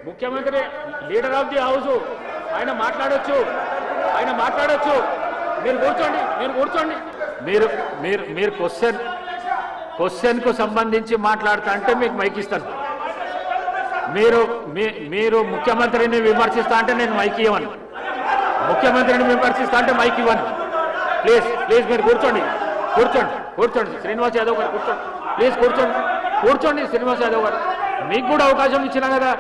ముఖ్యమంత్రి leader of the house ఆయన మాట్లాడొచ్చు, మీరు కూర్చోండి. మీరు క్వశ్చన్ కు సంబంధించి మాట్లాడుతా అంటే మీకు మైక్ ఇస్తాను. మీరు ముఖ్యమంత్రిని విమర్శిస్తా అంటే నేను మైక్ ఇవ్వను. ముఖ్యమంత్రిని విమర్శిస్తా అంటే మైక్ ఇవ్వను. ప్లీజ్ మీరు కూర్చోండి. శ్రీనివాస్ యాదవ్ గారు కూర్చోండి. ప్లీజ్ కూర్చోండి శ్రీనివాస్ యాదవ్ గారు. మీకు కూడా అవకాశం ఇచ్చినా కదా.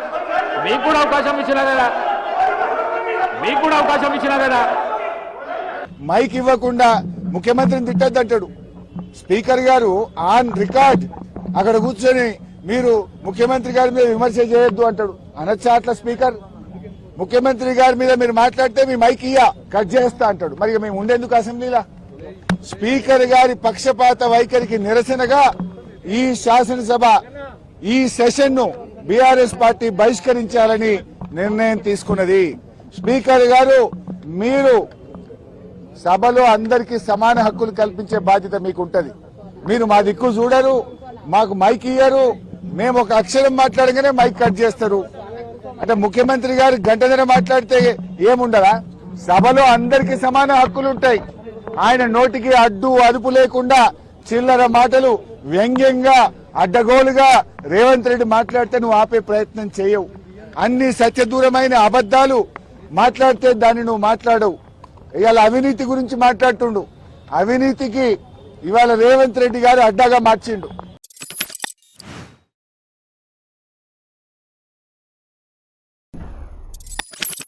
మైక్ ఇవ్వకుండా ముఖ్యమంత్రిని తిట్టద్దంటాడు స్పీకర్ గారు. ఆన్ రికార్డ్ అక్కడ కూర్చొని మీరు ముఖ్యమంత్రి గారి మీద విమర్శ చేయొద్దు అంటాడు. అనొచ్చా అట్లా స్పీకర్? ముఖ్యమంత్రి గారి మీద మీరు మాట్లాడితే మీ మైక్ కట్ చేస్తా అంటాడు. మరి మేము ఉండేందుకు అసెంబ్లీలా? స్పీకర్ గారి పక్షపాత వైఖరికి నిరసనగా ఈ శాసనసభ ఈ సెషన్ ను బీఆర్ఎస్ పార్టీ బహిష్కరించాలని నిర్ణయం తీసుకున్నది. స్పీకర్ గారు, మీరు సభలో అందరికీ సమాన హక్కులు కల్పించే బాధ్యత మీకు ఉంటది. మీరు మా దిక్కు చూడరు, మాకు మైక్ ఇయ్యరు. మేము ఒక అక్షరం మాట్లాడగానే మైక్ కట్ చేస్తారు. అంటే ముఖ్యమంత్రి గారు గంటన్నర మాట్లాడితే ఏముండదా? సభలో అందరికీ సమాన హక్కులు ఉంటాయి. ఆయన నోటికి అడ్డు అదుపు లేకుండా చిల్లర మాటలు వ్యంగ్యంగా అడ్డగోలుగా రేవంత్ రెడ్డి మాట్లాడితే నువ్వు ఆపే ప్రయత్నం చేయవు. అన్ని సత్యదూరమైన అబద్దాలు మాట్లాడితే దాన్ని నువ్వు మాట్లాడవు. ఇవాళ అవినీతి గురించి మాట్లాడుతుండు. అవినీతికి ఇవాళ రేవంత్ రెడ్డి గారు అడ్డాగా మార్చిండు.